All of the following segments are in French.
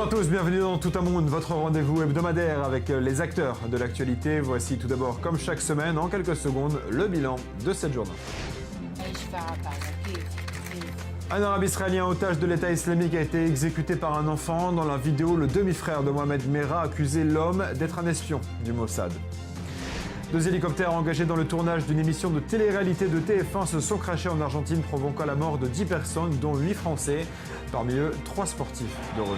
Bonjour à tous, bienvenue dans Tout un monde, votre rendez-vous hebdomadaire avec les acteurs de l'actualité. Voici tout d'abord, comme chaque semaine, en quelques secondes, le bilan de cette journée. Un arabe israélien otage de l'État islamique a été exécuté par un enfant. Dans la vidéo, le demi-frère de Mohamed Merah accusait l'homme d'être un espion du Mossad. 2 hélicoptères engagés dans le tournage d'une émission de télé-réalité de TF1 se sont crashés en Argentine, provoquant la mort de 10 personnes, dont 8 Français, parmi eux 3 sportifs de renom.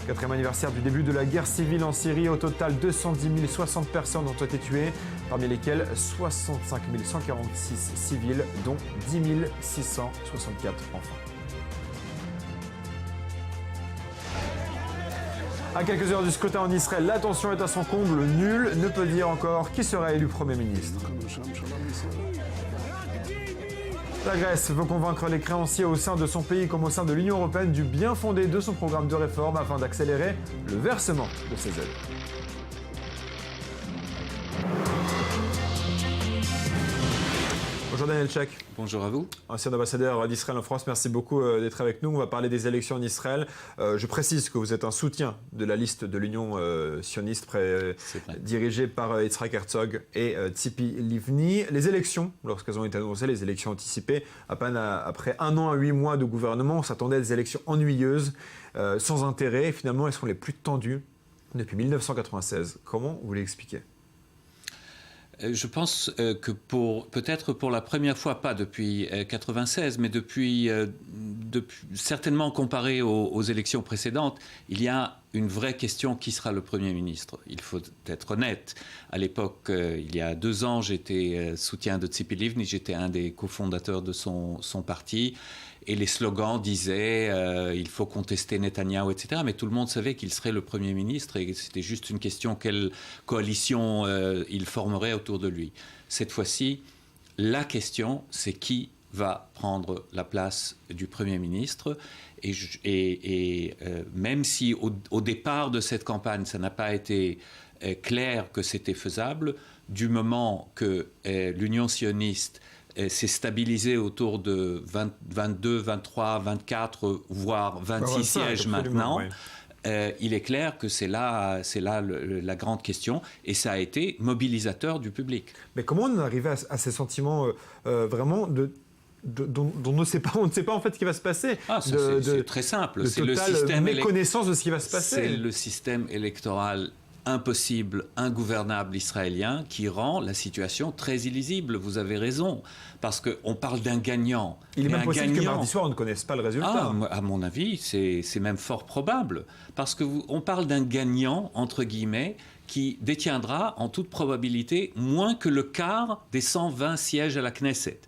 4e anniversaire du début de la guerre civile en Syrie. Au total, 210 060 personnes ont été tuées, parmi lesquelles 65 146 civils, dont 10 664 enfants. À quelques heures du scrutin en Israël, la tension est à son comble. Nul ne peut dire encore qui sera élu Premier ministre. La Grèce veut convaincre les créanciers au sein de son pays comme au sein de l'Union européenne du bien fondé de son programme de réforme afin d'accélérer le versement de ses aides. Bonjour Daniel Chek. Bonjour à vous. Ancien ambassadeur d'Israël en France, merci beaucoup d'être avec nous. On va parler des élections en Israël. Je précise que vous êtes un soutien de la liste de l'Union sioniste dirigée par Yitzhak Herzog et Tzipi Livni. Les élections, lorsqu'elles ont été annoncées, les élections anticipées, à peine après 1 an à 8 mois de gouvernement, on s'attendait à des élections ennuyeuses, sans intérêt. Et finalement, elles sont les plus tendues depuis 1996. Comment vous l'expliquez ? Je pense que peut-être pour la première fois, pas depuis 1996, mais depuis certainement comparé aux élections précédentes, il y a une vraie question: qui sera le Premier ministre? Il faut être honnête. À l'époque, il y a 2 ans, j'étais soutien de Tzipi Livni, j'étais un des cofondateurs de son parti. Et les slogans disaient il faut contester Netanyahou, etc. Mais tout le monde savait qu'il serait le Premier ministre et c'était juste une question quelle coalition il formerait autour de lui. Cette fois-ci, la question, c'est qui va prendre la place du Premier ministre. Et même si au départ de cette campagne, ça n'a pas été clair que c'était faisable, du moment que l'Union sioniste s'est stabilisé autour de 22, 23, 24, voire 26 sièges maintenant. Oui. Il est clair que c'est là la grande question et ça a été mobilisateur du public. Mais comment on est arrivé à ces sentiments vraiment dont on ne sait pas en fait ce qui va se passer? C'est très simple. C'est le système méconnaissance de ce qui va se passer. C'est le système électoral impossible, ingouvernable israélien qui rend la situation très illisible. Vous avez raison, parce qu'on parle d'un gagnant. Il est même possible que mardi soir, on ne connaisse pas le résultat. À mon avis, c'est même fort probable, parce qu'on parle d'un gagnant, entre guillemets, qui détiendra en toute probabilité moins que le quart des 120 sièges à la Knesset.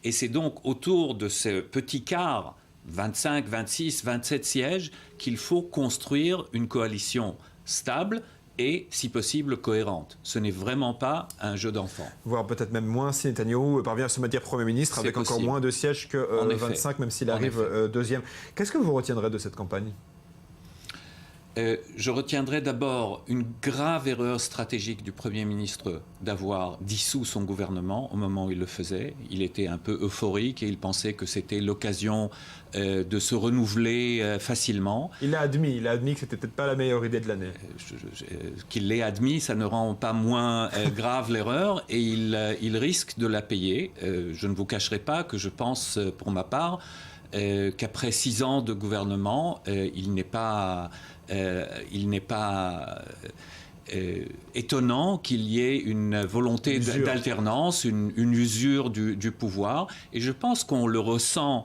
Et c'est donc autour de ce petit quart, 25, 26, 27 sièges, qu'il faut construire une coalition stable et, si possible, cohérente. Ce n'est vraiment pas un jeu d'enfant. Voire peut-être même moins si Netanyahou parvient à se maintenir Premier ministre avec encore moins de sièges que 25, même s'il arrive deuxième. Qu'est-ce que vous retiendrez de cette campagne ? Je retiendrai d'abord une grave erreur stratégique du Premier ministre d'avoir dissous son gouvernement au moment où il le faisait. Il était un peu euphorique et il pensait que c'était l'occasion de se renouveler facilement. Il l'a admis que c'était peut-être pas la meilleure idée de l'année. Qu'il l'ait admis, ça ne rend pas moins grave l'erreur et il risque de la payer. Je ne vous cacherai pas que je pense, pour ma part, qu'après 6 ans de gouvernement, il n'est pas étonnant qu'il y ait une volonté d'alternance, une usure du pouvoir. Et je pense qu'on le ressent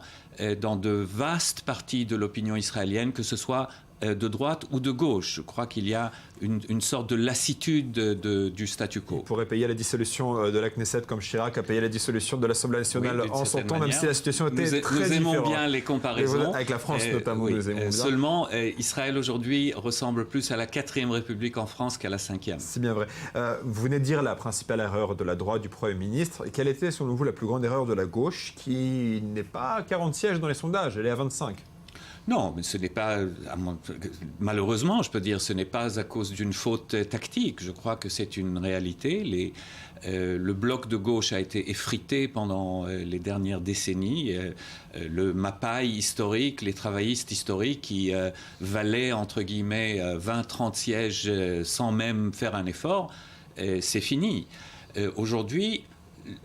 dans de vastes parties de l'opinion israélienne, que ce soit de droite ou de gauche. Je crois qu'il y a une sorte de lassitude du statu quo. Il pourrait payer la dissolution de la Knesset comme Chirac a payé la dissolution de l'Assemblée nationale en son temps, même si la situation était très différente. Nous aimons bien les comparaisons. Avec la France notamment, oui. Nous aimons bien. Seulement, Israël aujourd'hui ressemble plus à la 4e République en France qu'à la 5e. C'est bien vrai. Vous venez de dire la principale erreur de la droite, du Premier ministre. Et quelle était, selon vous, la plus grande erreur de la gauche, qui n'est pas à 40 sièges dans les sondages, elle est à 25 ? Non, mais ce n'est pas, malheureusement, je peux dire, ce n'est pas à cause d'une faute tactique. Je crois que c'est une réalité. Le bloc de gauche a été effrité pendant les dernières décennies. Le Mapai historique, les travaillistes historiques qui valaient, entre guillemets, 20-30 sièges sans même faire un effort, c'est fini. Aujourd'hui,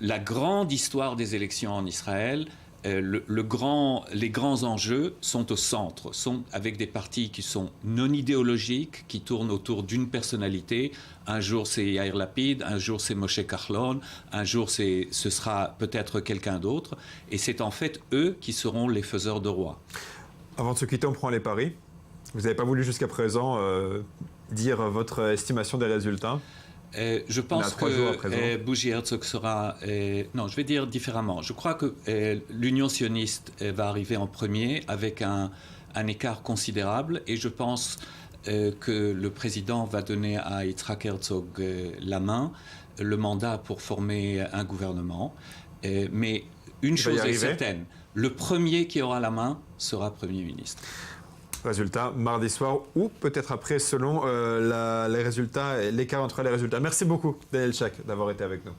la grande histoire des élections en Israël, les grands enjeux sont au centre, sont avec des partis qui sont non idéologiques, qui tournent autour d'une personnalité. Un jour c'est Yair Lapid, un jour c'est Moshe Kahlon, un jour ce sera peut-être quelqu'un d'autre. Et c'est en fait eux qui seront les faiseurs de roi. Avant de se quitter, on prend les paris. Vous n'avez pas voulu jusqu'à présent dire votre estimation des résultats. Je pense que Bougie Herzog sera... non, je vais dire différemment. Je crois que l'Union sioniste va arriver en premier avec un écart considérable et je pense que le président va donner à Yitzhak Herzog la main, le mandat pour former un gouvernement. Mais une chose est certaine, le premier qui aura la main sera Premier ministre. Résultat mardi soir ou peut-être après selon les résultats, l'écart entre les résultats. Merci beaucoup Daniel Shak d'avoir été avec nous.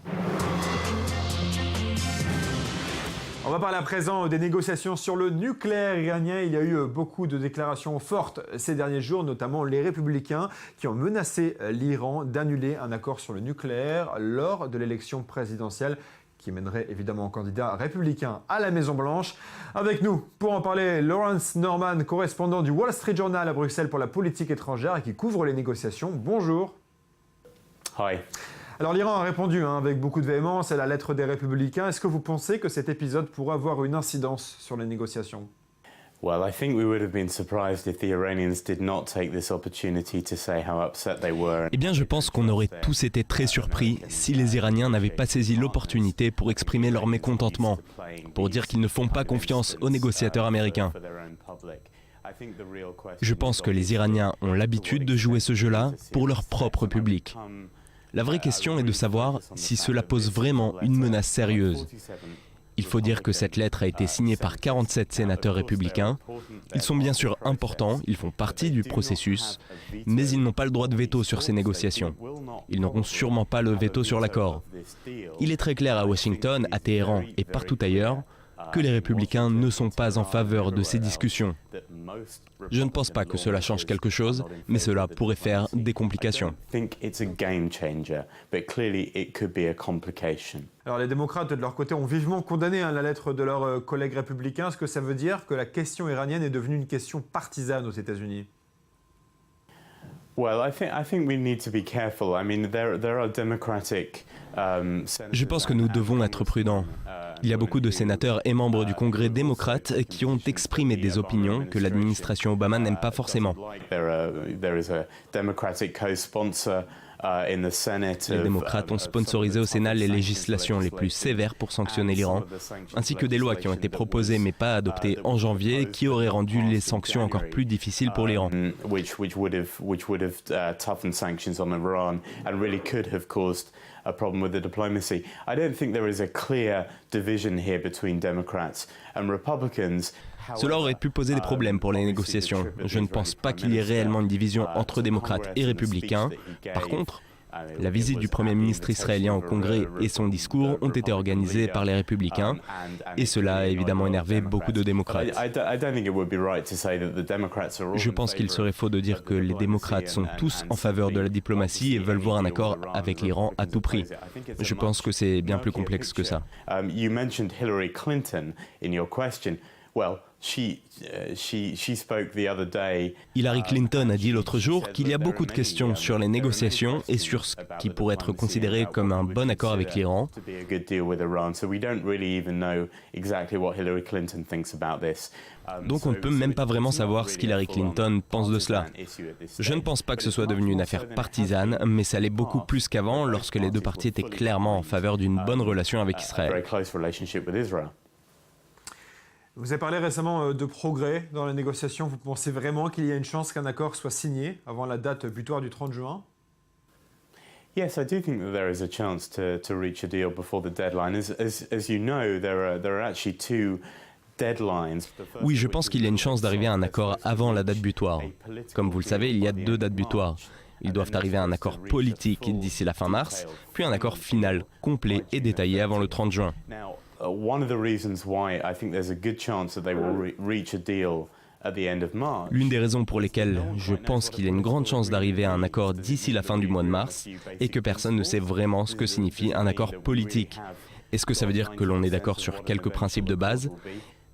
On va parler à présent des négociations sur le nucléaire iranien. Il y a eu beaucoup de déclarations fortes ces derniers jours, notamment les républicains qui ont menacé l'Iran d'annuler un accord sur le nucléaire lors de l'élection présidentielle qui mènerait évidemment un candidat républicain à la Maison-Blanche. Avec nous, pour en parler, Lawrence Norman, correspondant du Wall Street Journal à Bruxelles pour la politique étrangère et qui couvre les négociations. Bonjour. Hi. Alors l'Iran a répondu avec beaucoup de véhémence à la lettre des républicains. Est-ce que vous pensez que cet épisode pourrait avoir une incidence sur les négociations ? Well, I think we would have been surprised if the Iranians did not take this opportunity to say how upset they were. Eh bien, je pense qu'on aurait tous été très surpris si les Iraniens n'avaient pas saisi l'opportunité pour exprimer leur mécontentement, pour dire qu'ils ne font pas confiance aux négociateurs américains. Je pense que les Iraniens ont l'habitude de jouer ce jeu-là pour leur propre public. La vraie question est de savoir si cela pose vraiment une menace sérieuse. Il faut dire que cette lettre a été signée par 47 sénateurs républicains. Ils sont bien sûr importants, ils font partie du processus, mais ils n'ont pas le droit de veto sur ces négociations. Ils n'auront sûrement pas le veto sur l'accord. Il est très clair à Washington, à Téhéran et partout ailleurs que les républicains ne sont pas en faveur de ces discussions. Je ne pense pas que cela change quelque chose, mais cela pourrait faire des complications. Alors les démocrates, de leur côté, ont vivement condamné la lettre de leurs collègues républicains. Est-ce que ça veut dire que la question iranienne est devenue une question partisane aux États-Unis ? Well, I think we need to be careful. I mean, there are democratic. Je pense que nous devons être prudents. Il y a beaucoup de sénateurs et membres du Congrès démocrate qui ont exprimé des opinions que l'administration Obama n'aime pas forcément. Les démocrates ont sponsorisé au Sénat les législations les plus sévères pour sanctionner l'Iran, ainsi que des lois qui ont été proposées mais pas adoptées en janvier qui auraient rendu les sanctions encore plus difficiles pour l'Iran. A problem with the diplomacy. I don't think there is a clear division here between Democrats and Republicans. Cela aurait pu poser des problèmes pour les négociations. Je ne pense pas qu'il y ait réellement une division entre démocrates et républicains. Par contre, la visite du Premier ministre israélien au Congrès et son discours ont été organisés par les républicains et cela a évidemment énervé beaucoup de démocrates. Je pense qu'il serait faux de dire que les démocrates sont tous en faveur de la diplomatie et veulent voir un accord avec l'Iran à tout prix. Je pense que c'est bien plus complexe que ça. You mentioned Hillary Clinton in your question. Well, she spoke the other day. Hillary Clinton a dit l'autre jour qu'il y a beaucoup de questions sur les négociations et sur ce qui pourrait être considéré comme un bon accord avec l'Iran. Donc on ne peut même pas vraiment savoir ce qu'Hillary Clinton pense de cela. Je ne pense pas que ce soit devenu une affaire partisane, mais ça l'est beaucoup plus qu'avant lorsque les deux parties étaient clairement en faveur d'une bonne relation avec Israël. Vous avez parlé récemment de progrès dans la négociation. Vous pensez vraiment qu'il y a une chance qu'un accord soit signé avant la date butoir du 30 juin ? Yes, I do think that there is a chance to reach a deal before the deadline. As you know, there are actually two Oui, je pense qu'il y a une chance d'arriver à un accord avant la date butoir. Comme vous le savez, il y a 2 dates butoirs. Ils doivent arriver à un accord politique d'ici la fin mars, puis un accord final, complet et détaillé avant le 30 juin. L'une des raisons pour lesquelles je pense qu'il y a une grande chance d'arriver à un accord d'ici la fin du mois de mars est que personne ne sait vraiment ce que signifie un accord politique. Est-ce que ça veut dire que l'on est d'accord sur quelques principes de base ?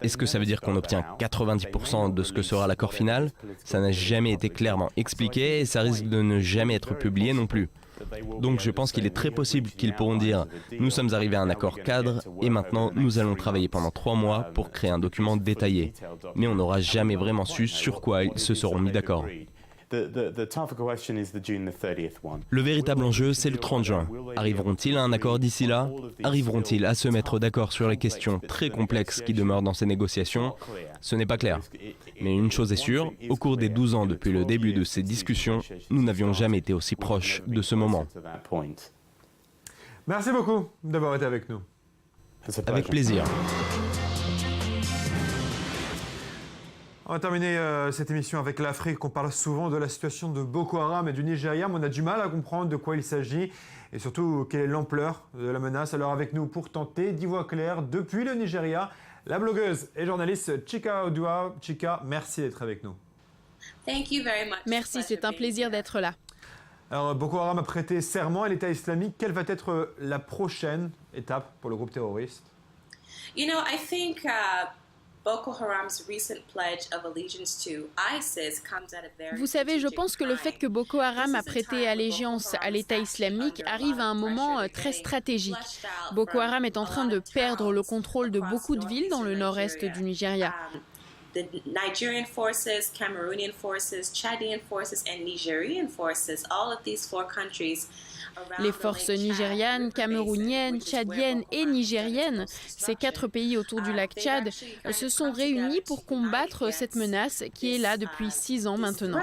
Est-ce que ça veut dire qu'on obtient 90% de ce que sera l'accord final ? Ça n'a jamais été clairement expliqué et ça risque de ne jamais être publié non plus. Donc je pense qu'il est très possible qu'ils pourront dire « Nous sommes arrivés à un accord cadre et maintenant nous allons travailler pendant 3 mois pour créer un document détaillé. » Mais on n'aura jamais vraiment su sur quoi ils se seront mis d'accord. Le véritable enjeu, c'est le 30 juin. Arriveront-ils à un accord d'ici là ? Arriveront-ils à se mettre d'accord sur les questions très complexes qui demeurent dans ces négociations ? Ce n'est pas clair. Mais une chose est sûre, au cours des 12 ans depuis le début de ces discussions, nous n'avions jamais été aussi proches de ce moment. Merci beaucoup d'avoir été avec nous. Avec plaisir. On va terminer cette émission avec l'Afrique. On parle souvent de la situation de Boko Haram et du Nigeria, mais on a du mal à comprendre de quoi il s'agit et surtout quelle est l'ampleur de la menace. Alors avec nous pour tenter d'y voir clair depuis le Nigeria, la blogueuse et journaliste Chika Odua. Chika, merci d'être avec nous. Merci, c'est un plaisir d'être là. Alors Boko Haram a prêté serment à l'État islamique. Quelle va être la prochaine étape pour le groupe terroriste ? Vous savez, je pense que le fait que Boko Haram a prêté allégeance à l'État islamique arrive à un moment très stratégique. Boko Haram est en train de perdre le contrôle de beaucoup de villes dans le nord-est du Nigeria. The Nigerian forces, Cameroonian forces, Chadian forces and Nigerian forces, all of these 4 countries. Les forces nigérianes, camerouniennes, tchadiennes et nigériennes, ces 4 pays autour du lac Tchad, se sont réunis pour combattre cette menace qui est là depuis 6 ans maintenant.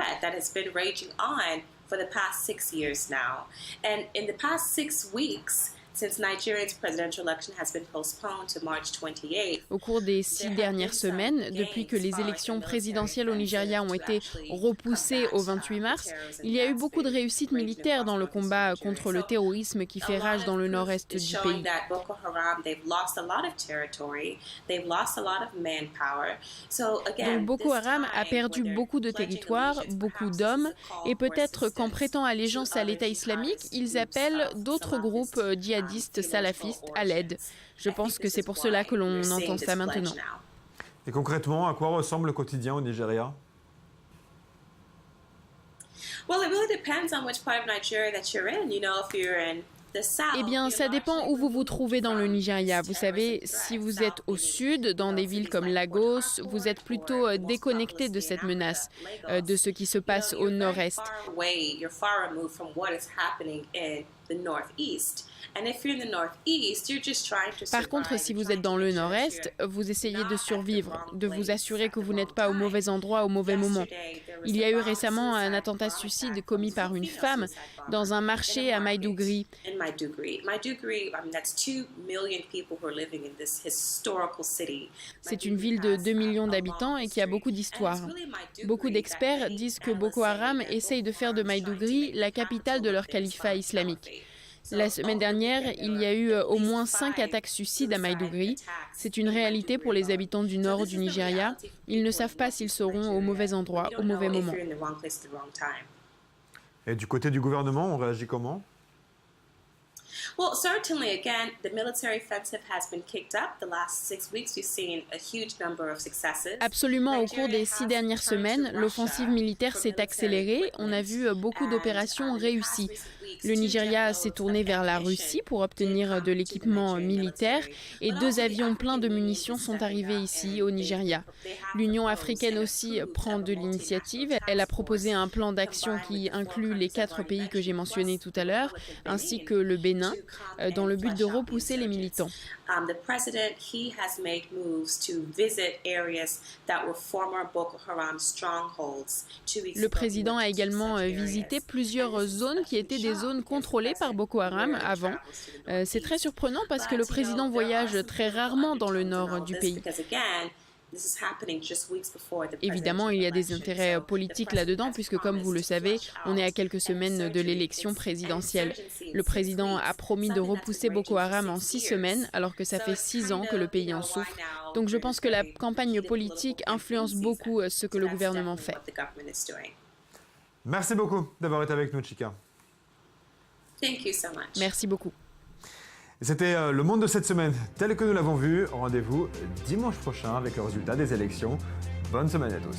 Au cours des 6 dernières semaines, depuis que les élections présidentielles au Nigeria ont été repoussées au 28 mars, il y a eu beaucoup de réussites militaires dans le combat contre le terrorisme qui fait rage dans le nord-est du pays. Donc Boko Haram a perdu beaucoup de territoires, beaucoup d'hommes, et peut-être qu'en prêtant allégeance à l'État islamique, ils appellent d'autres groupes djihadistes salafistes à l'aide. Je pense que c'est pour cela que l'on entend ça maintenant. Et concrètement, à quoi ressemble le quotidien au Nigeria ? Eh bien, ça dépend où vous vous trouvez dans le Nigeria. Vous savez, si vous êtes au sud, dans des villes comme Lagos, vous êtes plutôt déconnecté de cette menace, de ce qui se passe au nord-est. Par contre, si vous êtes dans le nord-est, vous essayez de survivre, de vous assurer que vous n'êtes pas au mauvais endroit au mauvais moment. Il y a eu récemment un attentat suicide commis par une femme dans un marché à Maiduguri. C'est une ville de 2 millions d'habitants et qui a beaucoup d'histoire. Beaucoup d'experts disent que Boko Haram essaye de faire de Maiduguri la capitale de leur califat islamique. La semaine dernière, il y a eu au moins 5 attaques suicides à Maiduguri. C'est une réalité pour les habitants du nord du Nigeria. Ils ne savent pas s'ils seront au mauvais endroit, au mauvais moment. Et du côté du gouvernement, on réagit comment ? Well, certainly, again, the military offensive has been kicked up. The last 6 weeks, we've seen a huge number of successes. Absolument, au cours des 6 dernières semaines, l'offensive militaire s'est accélérée. On a vu beaucoup d'opérations réussies. Le Nigeria s'est tourné vers la Russie pour obtenir de l'équipement militaire et 2 avions pleins de munitions sont arrivés ici au Nigeria. L'Union africaine aussi prend de l'initiative. Elle a proposé un plan d'action qui inclut les 4 pays que j'ai mentionnés tout à l'heure, ainsi que le Bénin, dans le but de repousser les militants. Le président a également visité plusieurs zones qui étaient des zones contrôlées par Boko Haram avant. C'est très surprenant parce que le président voyage très rarement dans le nord du pays. Évidemment, il y a des intérêts politiques là-dedans, puisque comme vous le savez, on est à quelques semaines de l'élection présidentielle. Le président a promis de repousser Boko Haram en 6 semaines, alors que ça fait 6 ans que le pays en souffre. Donc je pense que la campagne politique influence beaucoup ce que le gouvernement fait. Merci beaucoup d'avoir été avec nous, Chika. Merci beaucoup. C'était le monde de cette semaine tel que nous l'avons vu. Rendez-vous dimanche prochain avec le résultat des élections. Bonne semaine à tous.